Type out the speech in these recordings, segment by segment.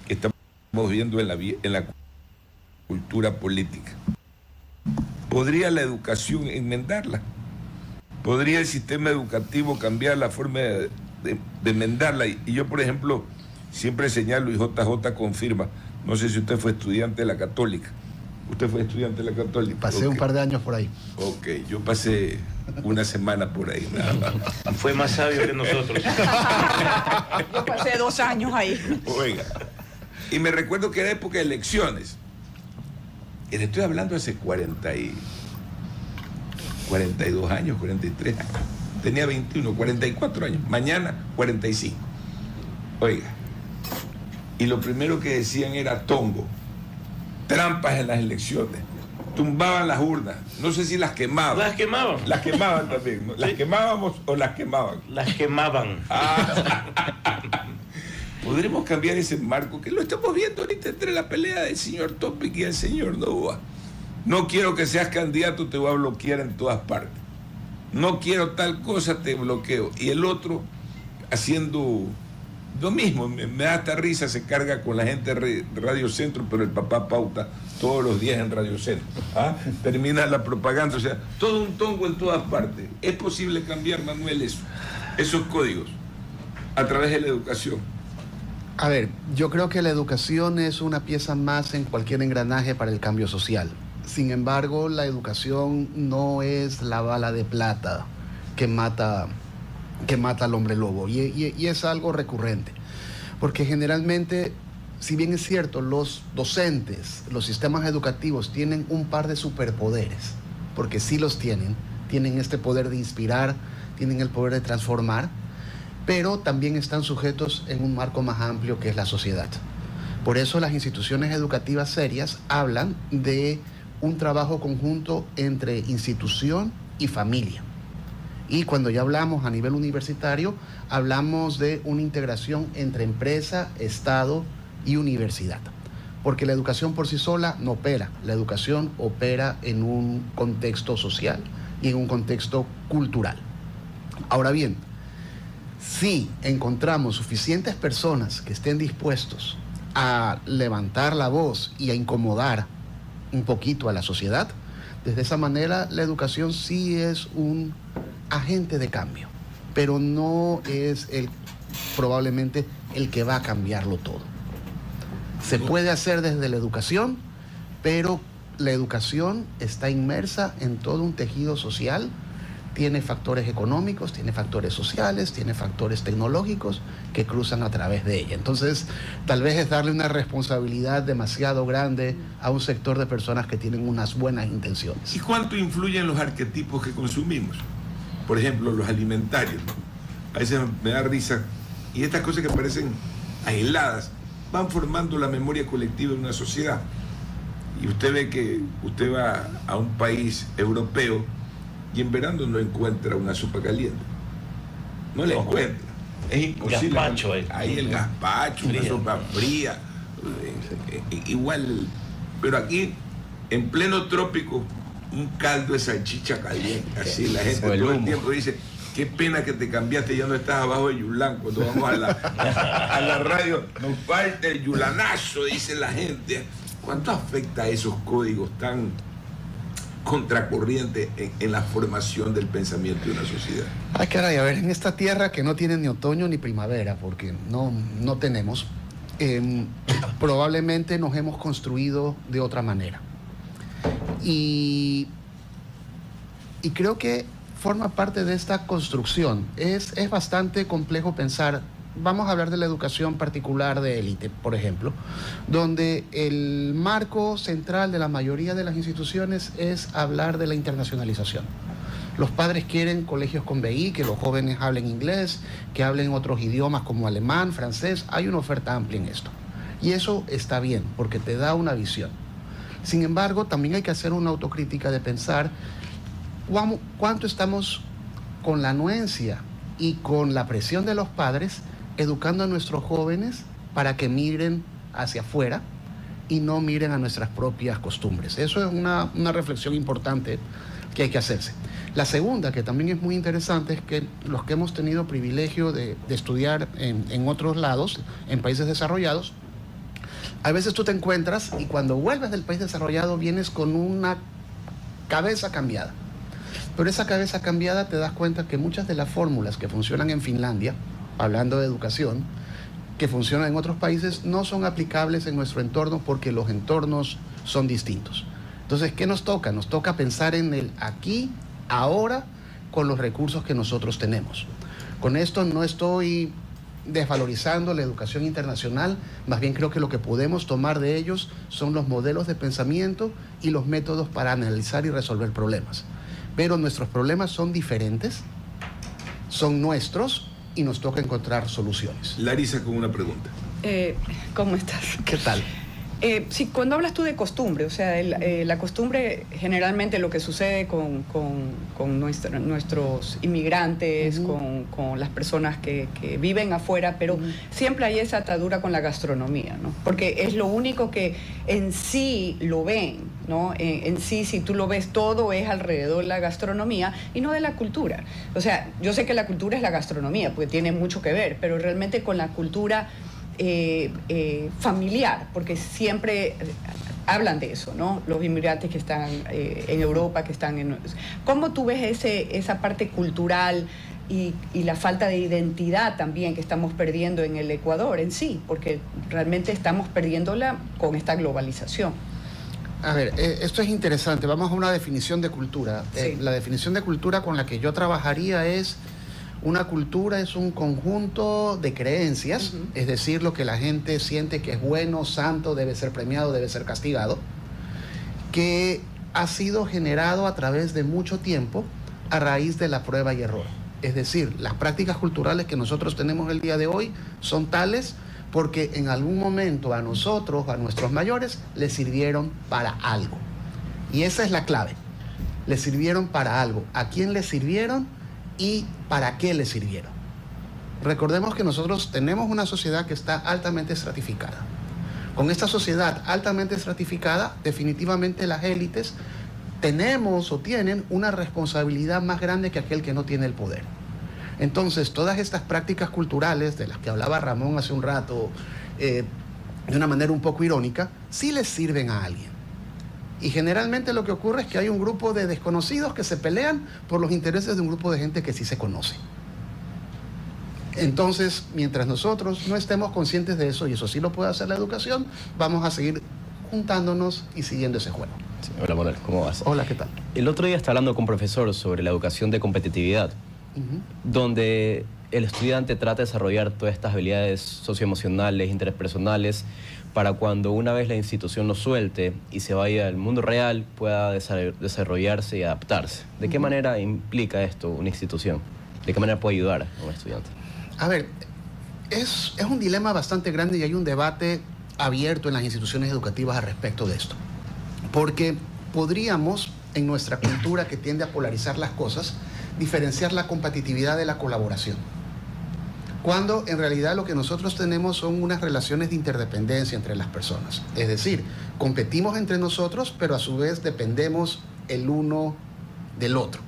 que estamos viendo en la cultura política. ¿Podría la educación enmendarla? ¿Podría el sistema educativo cambiar la forma de enmendarla? Y yo, por ejemplo, siempre señalo, y JJ confirma, no sé si usted fue estudiante de la Católica. ¿Usted fue estudiante de la Católica? Pasé un par de años por ahí. Ok, yo pasé una semana por ahí, nada más. Fue más sabio que nosotros. Yo pasé 2 años ahí. Oiga, y me recuerdo que era época de elecciones. Y le estoy hablando hace 42 años, 43 años. Tenía 21, 44 años. Mañana, 45. Oiga, y lo primero que decían era tongo. Trampas en las elecciones. Tumbaban las urnas. No sé si las quemaban. Las quemaban. Las quemaban también, ¿no? ¿Las quemábamos o las quemaban? Las quemaban. Podremos cambiar ese marco, que lo estamos viendo ahorita entre la pelea del señor Topic y el señor Novoa. No quiero que seas candidato, te voy a bloquear en todas partes. No quiero tal cosa, te bloqueo. Y el otro haciendo lo mismo, me da hasta risa, se carga con la gente de Radio Centro, pero el papá pauta todos los días en Radio Centro. Termina la propaganda, o sea, todo un tongo en todas partes. ¿Es posible cambiar, Manuel, esos códigos a través de la educación? A ver, yo creo que la educación es una pieza más en cualquier engranaje para el cambio social. Sin embargo, la educación no es la bala de plata que mata al hombre lobo. Y es algo recurrente. Porque generalmente, si bien es cierto, los docentes, los sistemas educativos tienen un par de superpoderes, porque sí los tienen este poder de inspirar, tienen el poder de transformar, pero también están sujetos en un marco más amplio que es la sociedad. Por eso las instituciones educativas serias hablan de un trabajo conjunto entre institución y familia. Y cuando ya hablamos a nivel universitario, hablamos de una integración entre empresa, Estado y universidad. Porque la educación por sí sola no opera. La educación opera en un contexto social y en un contexto cultural. Ahora bien, si encontramos suficientes personas que estén dispuestos a levantar la voz y a incomodar un poquito a la sociedad, desde esa manera la educación sí es un agente de cambio, pero no es probablemente el que va a cambiarlo todo. Se puede hacer desde la educación, pero la educación está inmersa en todo un tejido social, tiene factores económicos, tiene factores sociales, tiene factores tecnológicos que cruzan a través de ella. Entonces, tal vez es darle una responsabilidad demasiado grande a un sector de personas que tienen unas buenas intenciones. ¿Y cuánto influyen los arquetipos que consumimos? Por ejemplo, los alimentarios, ¿no? A veces me da risa. Y estas cosas que parecen aisladas van formando la memoria colectiva de una sociedad. Y usted ve que usted va a un país europeo y en verano no encuentra una sopa caliente. No la encuentra. Es imposible. Gazpacho, ahí el gazpacho, una sopa fría. Igual. Pero aquí, en pleno trópico, un caldo de salchicha caliente. Así la gente todo el tiempo dice: qué pena que te cambiaste, ya no estás abajo de Yulán. Cuando vamos a la radio, nos falta el yulanazo, dice la gente. ¿Cuánto afecta a esos códigos tan contracorriente en la formación del pensamiento de una sociedad? Ay, caray, a ver, en esta tierra que no tiene ni otoño ni primavera, porque no tenemos, probablemente nos hemos construido de otra manera. Y creo que forma parte de esta construcción. Es bastante complejo pensar. Vamos a hablar de la educación particular de élite, por ejemplo, donde el marco central de la mayoría de las instituciones es hablar de la internacionalización. Los padres quieren colegios con BI, que los jóvenes hablen inglés, que hablen otros idiomas como alemán, francés. Hay una oferta amplia en esto. Y eso está bien, porque te da una visión. Sin embargo, también hay que hacer una autocrítica de pensar cuánto estamos con la anuencia y con la presión de los padres educando a nuestros jóvenes para que miren hacia afuera y no miren a nuestras propias costumbres. Eso es una reflexión importante que hay que hacerse. La segunda, que también es muy interesante, es que los que hemos tenido privilegio de estudiar en otros lados, en países desarrollados, a veces tú te encuentras y cuando vuelves del país desarrollado vienes con una cabeza cambiada. Pero esa cabeza cambiada te das cuenta que muchas de las fórmulas que funcionan en Finlandia, hablando de educación, que funcionan en otros países, no son aplicables en nuestro entorno porque los entornos son distintos. Entonces, ¿qué nos toca? Nos toca pensar en el aquí, ahora, con los recursos que nosotros tenemos. Con esto no estoy desvalorizando la educación internacional, más bien creo que lo que podemos tomar de ellos son los modelos de pensamiento y los métodos para analizar y resolver problemas. Pero nuestros problemas son diferentes, son nuestros y nos toca encontrar soluciones. Larisa con una pregunta. ¿Cómo estás? ¿Qué tal? Sí, cuando hablas tú de costumbre, o sea, la costumbre, generalmente lo que sucede con nuestros inmigrantes, con las personas que viven afuera, pero siempre hay esa atadura con la gastronomía, ¿no? Porque es lo único que en sí lo ven, ¿no? En sí, si tú lo ves, todo es alrededor de la gastronomía y no de la cultura. O sea, yo sé que la cultura es la gastronomía, porque tiene mucho que ver, pero realmente con la cultura familiar, porque siempre hablan de eso, ¿no? Los inmigrantes que están en Europa, que están en... ¿Cómo tú ves esa parte cultural y la falta de identidad también que estamos perdiendo en el Ecuador en sí? Porque realmente estamos perdiéndola con esta globalización. A ver, esto es interesante. Vamos a una definición de cultura. Sí. La definición de cultura con la que yo trabajaría es: una cultura es un conjunto de creencias, es decir, lo que la gente siente que es bueno, santo, debe ser premiado, debe ser castigado, que ha sido generado a través de mucho tiempo a raíz de la prueba y error. Es decir, las prácticas culturales que nosotros tenemos el día de hoy son tales porque en algún momento a nosotros, a nuestros mayores, les sirvieron para algo. Y esa es la clave. Les sirvieron para algo. ¿A quién les sirvieron y para qué les sirvieron? Recordemos que nosotros tenemos una sociedad que está altamente estratificada. Con esta sociedad altamente estratificada, definitivamente las élites tenemos o tienen una responsabilidad más grande que aquel que no tiene el poder. Entonces, todas estas prácticas culturales de las que hablaba Ramón hace un rato, de una manera un poco irónica, sí les sirven a alguien. Y generalmente lo que ocurre es que hay un grupo de desconocidos que se pelean por los intereses de un grupo de gente que sí se conoce. Entonces, mientras nosotros no estemos conscientes de eso, y eso sí lo puede hacer la educación, vamos a seguir juntándonos y siguiendo ese juego. Sí, hola Manuel, ¿cómo vas? Hola, ¿qué tal? El otro día estaba hablando con un profesor sobre la educación de competitividad, donde el estudiante trata de desarrollar todas estas habilidades socioemocionales, interpersonales, para cuando una vez la institución lo suelte y se vaya al mundo real, pueda desarrollarse y adaptarse. ¿De qué manera implica esto una institución? ¿De qué manera puede ayudar a un estudiante? A ver, es un dilema bastante grande y hay un debate abierto en las instituciones educativas al respecto de esto. Porque podríamos, en nuestra cultura que tiende a polarizar las cosas, diferenciar la competitividad de la colaboración. Cuando en realidad lo que nosotros tenemos son unas relaciones de interdependencia entre las personas. Es decir, competimos entre nosotros, pero a su vez dependemos el uno del otro.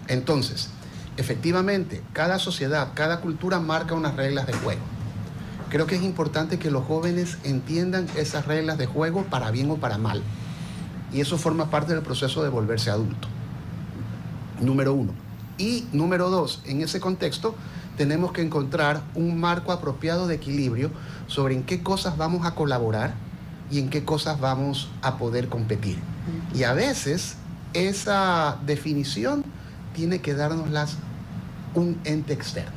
Entonces, efectivamente, cada sociedad, cada cultura marca unas reglas de juego. Creo que es importante que los jóvenes entiendan esas reglas de juego para bien o para mal. Y eso forma parte del proceso de volverse adulto. Número uno. Y número dos, en ese contexto tenemos que encontrar un marco apropiado de equilibrio sobre en qué cosas vamos a colaborar y en qué cosas vamos a poder competir. Y a veces esa definición tiene que dárnoslas un ente externo,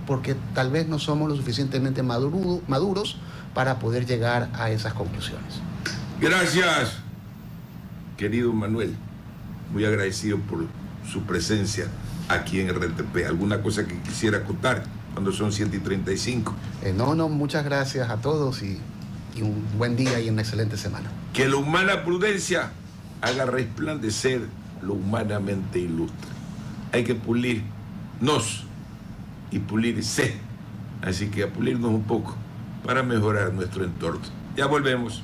porque tal vez no somos lo suficientemente maduros para poder llegar a esas conclusiones. Gracias, querido Manuel. Muy agradecido por su presencia aquí en RTP. ¿Alguna cosa que quisiera acotar cuando son 7:35? No, muchas gracias a todos y un buen día y una excelente semana. Que la humana prudencia haga resplandecer lo humanamente ilustre. Hay que pulirnos y pulirse. Así que a pulirnos un poco para mejorar nuestro entorno. Ya volvemos.